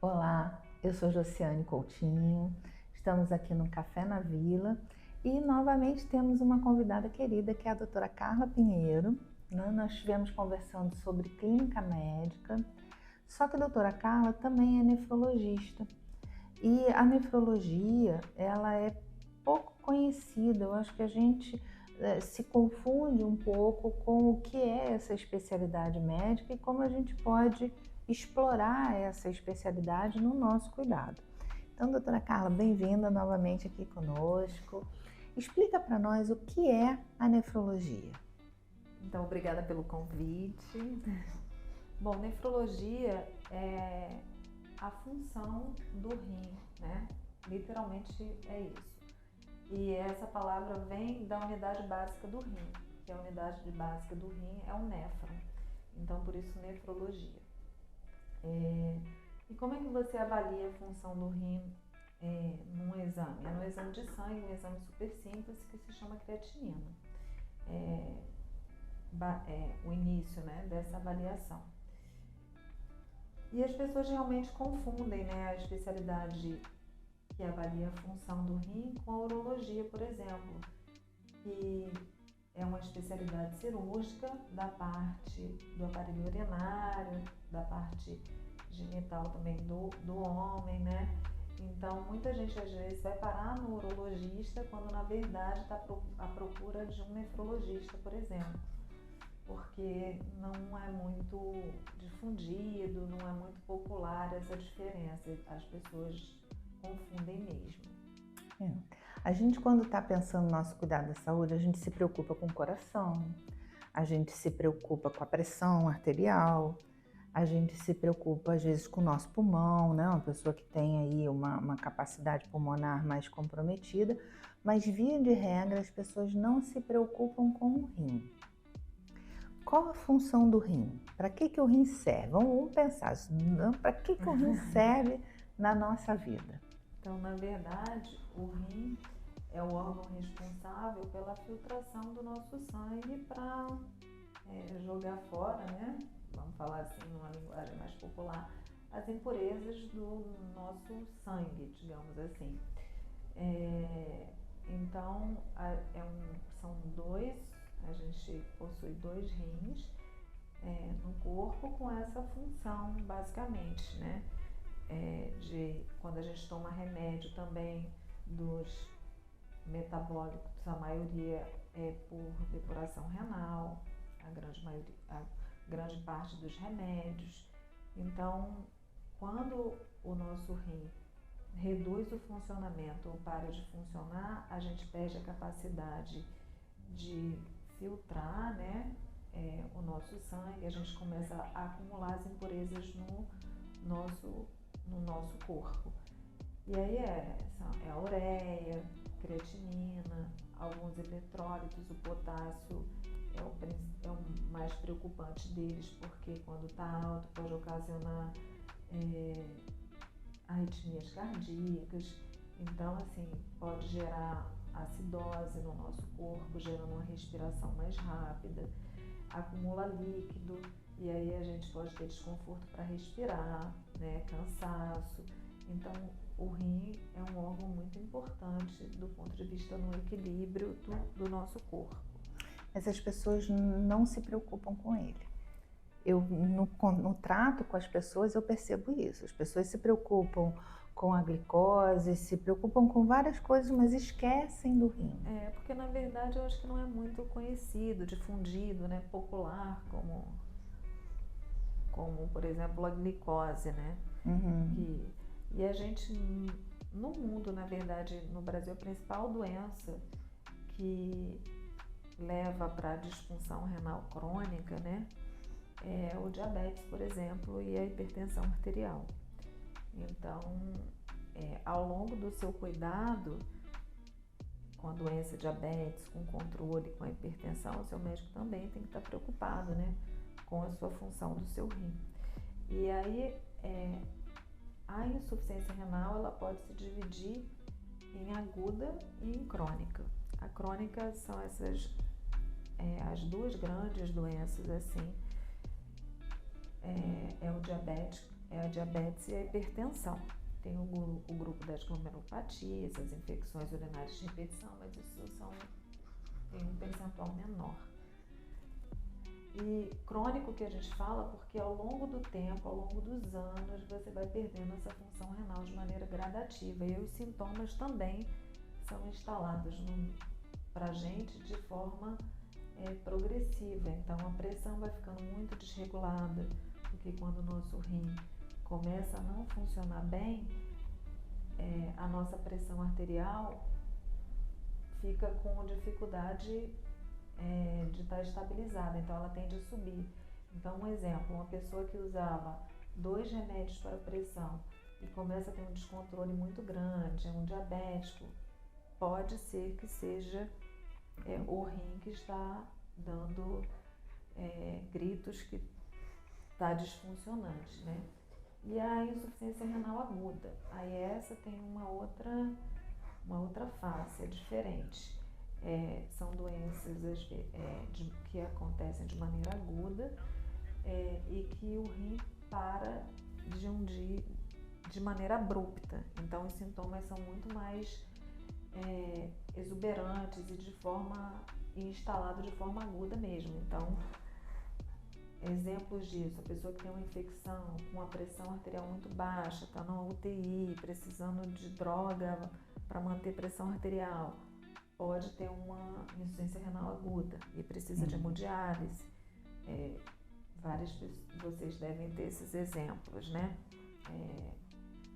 Olá, eu sou Josiane Coutinho, estamos aqui no Café na Vila e novamente temos uma convidada querida que é a doutora Carla Pinheiro, né? Nós estivemos conversando sobre clínica médica, só que a doutora Carla também é nefrologista e a nefrologia ela é pouco conhecida, eu acho que a gente se confunde um pouco com o que é essa especialidade médica e como a gente pode explorar essa especialidade no nosso cuidado. Então, doutora Carla, bem-vinda novamente aqui conosco. Explica para nós o que é a nefrologia. Então, obrigada pelo convite. Bom, nefrologia é a função do rim, né? Literalmente é isso. E essa palavra vem da unidade básica do rim, que a unidade básica do rim é o néfron. Então, por isso, nefrologia. E como é que você avalia a função do rim num exame? É no exame de sangue, um exame super simples que se chama creatinina. O início, né, dessa avaliação. E as pessoas realmente confundem, né, a especialidade que avalia a função do rim com a urologia, por exemplo, que é uma especialidade cirúrgica da parte do aparelho urinário, da parte genital também do homem, né? Então, muita gente às vezes vai parar no urologista quando na verdade está à procura de um nefrologista, por exemplo, porque não é muito difundido, não é muito popular essa diferença, as pessoas confundem mesmo. A gente, quando está pensando no nosso cuidado da saúde, a gente se preocupa com o coração, a gente se preocupa com a pressão arterial, a gente se preocupa às vezes com o nosso pulmão, né? Uma pessoa que tem aí uma capacidade pulmonar mais comprometida, mas via de regra as pessoas não se preocupam com o rim. Qual a função do rim? Para que o rim serve? Vamos pensar, para que o rim serve na nossa vida? Então, na verdade, o rim é o órgão responsável pela filtração do nosso sangue para jogar fora, né? Vamos falar assim, numa linguagem mais popular, as impurezas do nosso sangue, digamos assim. Então, a gente possui dois rins no corpo com essa função, basicamente, né? Quando a gente toma remédio também dos metabólicos, a maioria é por depuração renal, a grande parte dos remédios. Então, quando o nosso rim reduz o funcionamento ou para de funcionar, a gente perde a capacidade de filtrar, né, o nosso sangue, a gente começa a acumular as impurezas no nosso corpo. E aí é a ureia, creatinina, alguns eletrólitos, o potássio é o mais preocupante deles, porque quando está alto pode ocasionar arritmias cardíacas. Então, assim, pode gerar acidose no nosso corpo, gerando uma respiração mais rápida, acumula líquido, e aí a gente pode ter desconforto para respirar, né, cansaço. Então, o rim é um órgão muito importante do ponto de vista no equilíbrio do nosso corpo. Mas as pessoas não se preocupam com ele. Eu, no trato com as pessoas, eu percebo isso. As pessoas se preocupam com a glicose, se preocupam com várias coisas, mas esquecem do rim. Porque na verdade eu acho que não é muito conhecido, difundido, né, popular, como por exemplo a glicose, né? Uhum. E a gente, no mundo, na verdade, no Brasil, a principal doença que leva para a disfunção renal crônica, né, é o diabetes, por exemplo, e a hipertensão arterial. Então, ao longo do seu cuidado com a doença diabetes, com controle, com a hipertensão, o seu médico também tem que estar preocupado, né, com a sua função do seu rim. E aí, a insuficiência renal ela pode se dividir em aguda e em crônica. A crônica são essas as duas grandes doenças assim, é o diabetes é a diabetes e a hipertensão. Tem o grupo das glomerulopatias, as infecções urinárias de repetição, mas isso tem um percentual menor. E crônico que a gente fala porque ao longo do tempo, ao longo dos anos, você vai perdendo essa função renal de maneira gradativa. E os sintomas também são instalados para a gente de forma progressiva. Então a pressão vai ficando muito desregulada, porque quando o nosso rim começa a não funcionar bem, a nossa pressão arterial fica com dificuldade de estar estabilizada, então ela tende a subir. Então, um exemplo, uma pessoa que usava 2 remédios para pressão e começa a ter um descontrole muito grande, é um diabético, pode ser que seja o rim que está dando gritos que está disfuncionante, né? E a insuficiência renal aguda, aí essa tem uma outra face, é diferente. São doenças que acontecem de maneira aguda e que o rim para de maneira abrupta. Então os sintomas são muito mais exuberantes e instalados de forma aguda mesmo. Então, exemplos disso, a pessoa que tem uma infecção com a pressão arterial muito baixa, está na UTI, precisando de droga para manter pressão arterial, pode ter uma insuficiência renal aguda e precisa de hemodiálise. Vocês devem ter esses exemplos, né?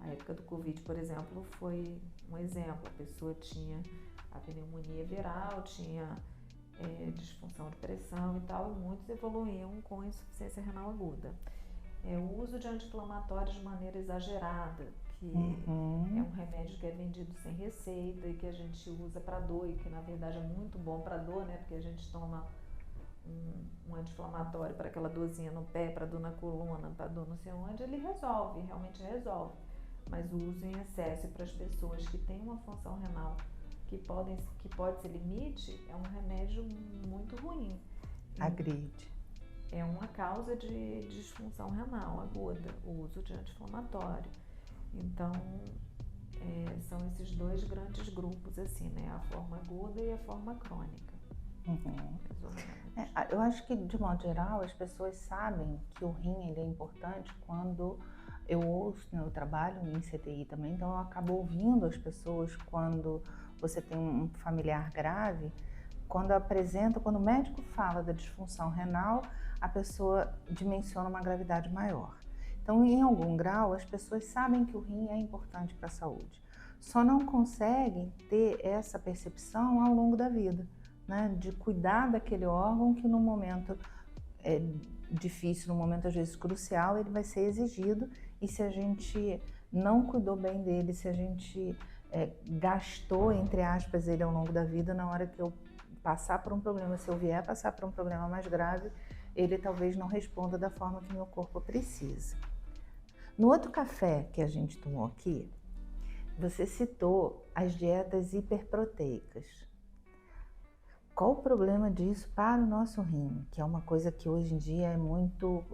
A época do Covid, por exemplo, foi um exemplo. A pessoa tinha a pneumonia viral, tinha disfunção de pressão e tal, e muitos evoluíam com insuficiência renal aguda. O uso de anti-inflamatórios de maneira exagerada, que é um remédio que é vendido sem receita e que a gente usa para dor e que na verdade é muito bom para dor, né? Porque a gente toma um anti-inflamatório para aquela dorzinha no pé, para dor na coluna, para dor não sei onde, ele resolve, realmente resolve. Mas o uso em excesso para as pessoas que têm uma função renal que pode ser limite, é um remédio muito ruim. Agride. É uma causa de disfunção renal aguda, o uso de anti-inflamatório. Então, são esses 2 grandes grupos, assim, né? A forma aguda e a forma crônica. Eu acho que, de modo geral, as pessoas sabem que o rim ele é importante quando eu ouço, né, eu trabalho em CTI também, então eu acabo ouvindo as pessoas quando você tem um familiar grave, quando o médico fala da disfunção renal, a pessoa dimensiona uma gravidade maior. Então, em algum grau, as pessoas sabem que o rim é importante para a saúde, só não conseguem ter essa percepção ao longo da vida, né, de cuidar daquele órgão que no momento difícil, no momento às vezes crucial, ele vai ser exigido, e se a gente não cuidou bem dele, se a gente gastou, entre aspas, ele ao longo da vida, na hora que eu passar por um problema, se eu vier passar por um problema mais grave, ele talvez não responda da forma que meu corpo precisa. No outro café que a gente tomou aqui, você citou as dietas hiperproteicas. Qual o problema disso para o nosso rim? Que é uma coisa que hoje em dia é muito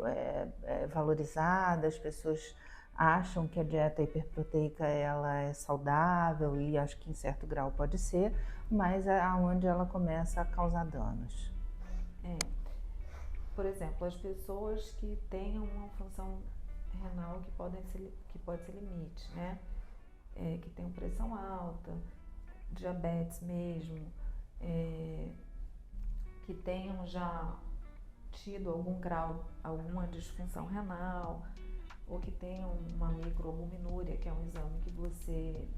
valorizada, as pessoas acham que a dieta hiperproteica ela é saudável e acho que em certo grau pode ser, mas é onde ela começa a causar danos. Por exemplo, as pessoas que têm uma função renal que pode ser limite, né? Que tem pressão alta, diabetes mesmo, que tenham já tido algum grau, alguma disfunção renal, ou que tenham uma microalbuminúria, que é um exame que você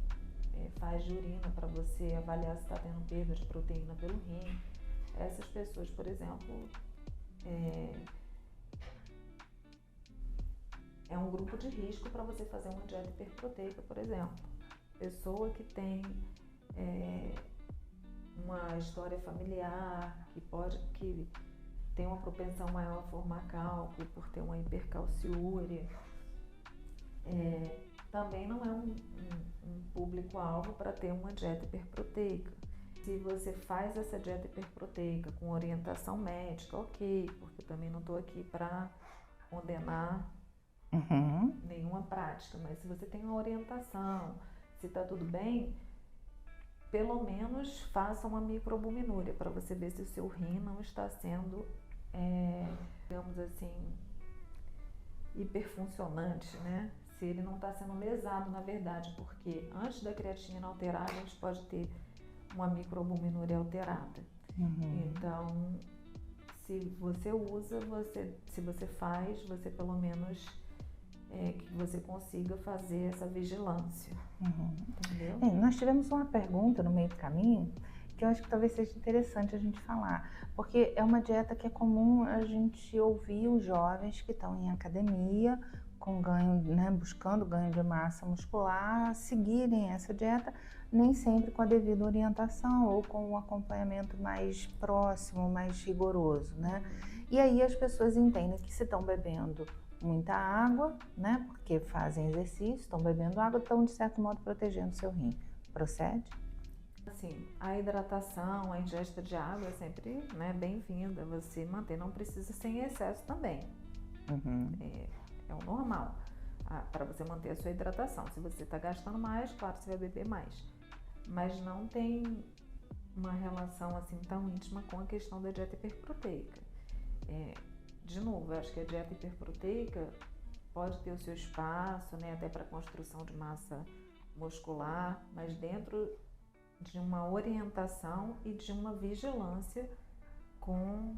faz de urina para você avaliar se está tendo perda de proteína pelo rim. Essas pessoas, por exemplo, é um grupo de risco para você fazer uma dieta hiperproteica, por exemplo. Pessoa que tem uma história familiar, que tem uma propensão maior a formar cálculo por ter uma hipercalciúria, também não é um público-alvo para ter uma dieta hiperproteica. Se você faz essa dieta hiperproteica com orientação médica, ok, porque eu também não estou aqui para condenar nenhuma prática, mas se você tem uma orientação, se está tudo bem, pelo menos faça uma microalbuminúria para você ver se o seu rim não está sendo, digamos assim, hiperfuncionante, né? Se ele não está sendo lesado, na verdade, porque antes da creatinina alterar, a gente pode ter uma microalbuminúria alterada. Então, se você usa, se você faz, você pelo menos que você consiga fazer essa vigilância. Entendeu? Nós tivemos uma pergunta no meio do caminho que eu acho que talvez seja interessante a gente falar, porque é uma dieta que é comum a gente ouvir os jovens que estão em academia com ganho, né, buscando ganho de massa muscular, seguirem essa dieta, nem sempre com a devida orientação ou com um acompanhamento mais próximo, mais rigoroso, né? E aí as pessoas entendem que se estão bebendo muita água, né, porque fazem exercício, estão bebendo água, estão de certo modo protegendo seu rim. Procede? Assim, a hidratação, a ingesta de água é sempre, né, bem-vinda, você manter, não precisa ser em excesso também. É o normal, para você manter a sua hidratação. Se você está gastando mais, claro, você vai beber mais. Mas não tem uma relação assim tão íntima com a questão da dieta hiperproteica. De novo, eu acho que a dieta hiperproteica pode ter o seu espaço, né, até para construção de massa muscular, mas dentro de uma orientação e de uma vigilância com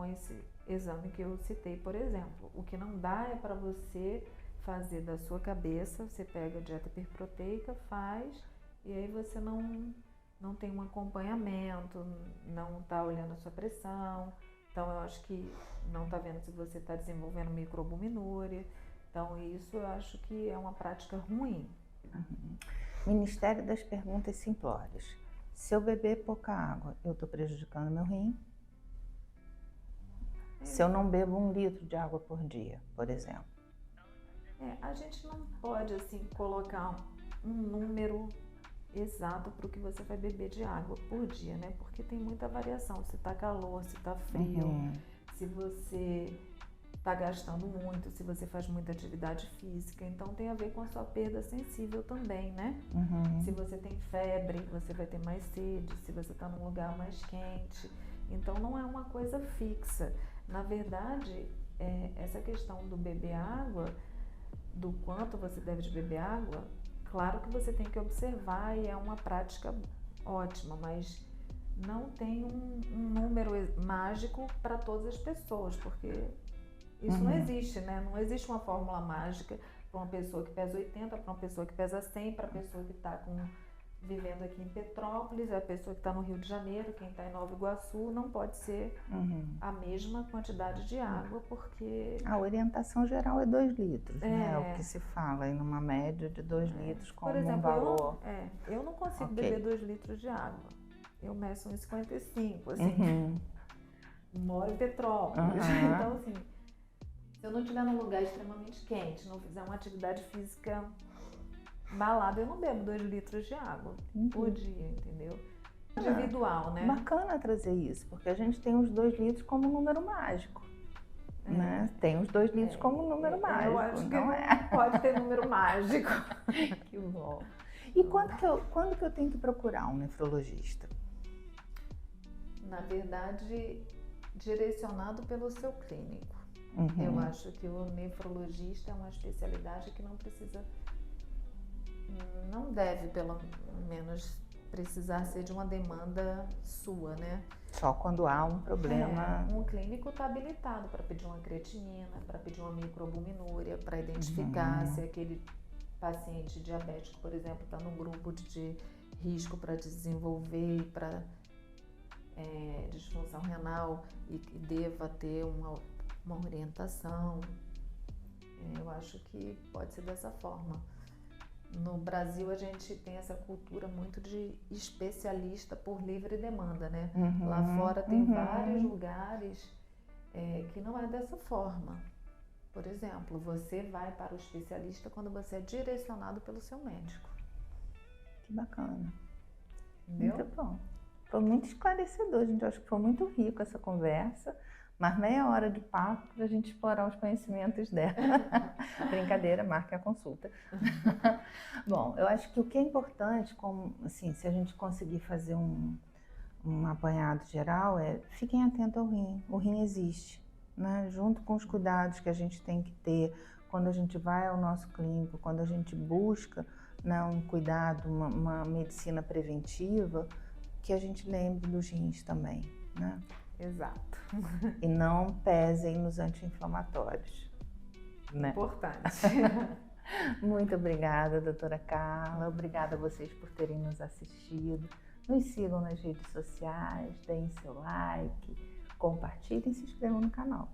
esse exame que eu citei, por exemplo. O que não dá é para você fazer da sua cabeça, você pega a dieta hiperproteica, faz, e aí você não tem um acompanhamento, não está olhando a sua pressão. Então, eu acho que não está vendo se você está desenvolvendo microalbuminúria. Então, isso eu acho que é uma prática ruim. Ministério das Perguntas Simplórias. Se eu beber pouca água, eu estou prejudicando meu rim? Se eu não bebo 1 litro de água por dia, por exemplo. A gente não pode, assim, colocar um número exato para o que você vai beber de água por dia, né? Porque tem muita variação, se tá calor, se tá frio, se você tá gastando muito, se você faz muita atividade física, então tem a ver com a sua perda sensível também, né? Se você tem febre, você vai ter mais sede, se você tá num lugar mais quente, então não é uma coisa fixa. Na verdade, essa questão do beber água, do quanto você deve de beber água, claro que você tem que observar e é uma prática ótima, mas não tem um número mágico para todas as pessoas, porque isso não existe, né? Não existe uma fórmula mágica para uma pessoa que pesa 80, para uma pessoa que pesa 100, para a pessoa que está vivendo aqui em Petrópolis, a pessoa que está no Rio de Janeiro, quem está em Nova Iguaçu, não pode ser a mesma quantidade de água, porque... A orientação geral é 2 litros, né? É o que se fala, aí numa média de 2 litros como por exemplo, um valor. Eu não consigo beber 2 litros de água. Eu meço 1,55, assim. Moro em Petrópolis. Então, assim, se eu não estiver num lugar extremamente quente, não fizer uma atividade física balada, eu não bebo 2 litros de água por dia, entendeu? Individual, né? Bacana trazer isso, porque a gente tem os 2 litros como um número mágico, né? Tem os 2 litros como um número mágico, eu acho que não pode ter número mágico. Que bom. E quando que eu tenho que procurar um nefrologista? Na verdade, direcionado pelo seu clínico. Eu acho que o nefrologista é uma especialidade que não deve, pelo menos, precisar ser de uma demanda sua, né? Só quando há um problema. Um clínico está habilitado para pedir uma creatinina, para pedir uma microalbuminúria, para identificar se aquele paciente diabético, por exemplo, está num grupo de risco para desenvolver, para disfunção renal e deva ter uma orientação. Eu acho que pode ser dessa forma. No Brasil, a gente tem essa cultura muito de especialista por livre demanda, né? Lá fora tem vários lugares que não é dessa forma. Por exemplo, você vai para o especialista quando você é direcionado pelo seu médico. Que bacana. Entendeu? Muito bom. Foi muito esclarecedor, gente. Eu acho que foi muito rico essa conversa. mais meia hora de papo para a gente explorar os conhecimentos dela. Brincadeira, marque a consulta. Bom, eu acho que o que é importante, como, assim, se a gente conseguir fazer um apanhado geral, fiquem atentos ao rim. O rim existe, né? Junto com os cuidados que a gente tem que ter quando a gente vai ao nosso clínico, quando a gente busca, né, um cuidado, uma medicina preventiva, que a gente lembre dos rins também, né? Exato. E não pesem nos anti-inflamatórios, né? Importante. Muito obrigada, doutora Carla. Obrigada a vocês por terem nos assistido. Nos sigam nas redes sociais, deem seu like, compartilhem e se inscrevam no canal.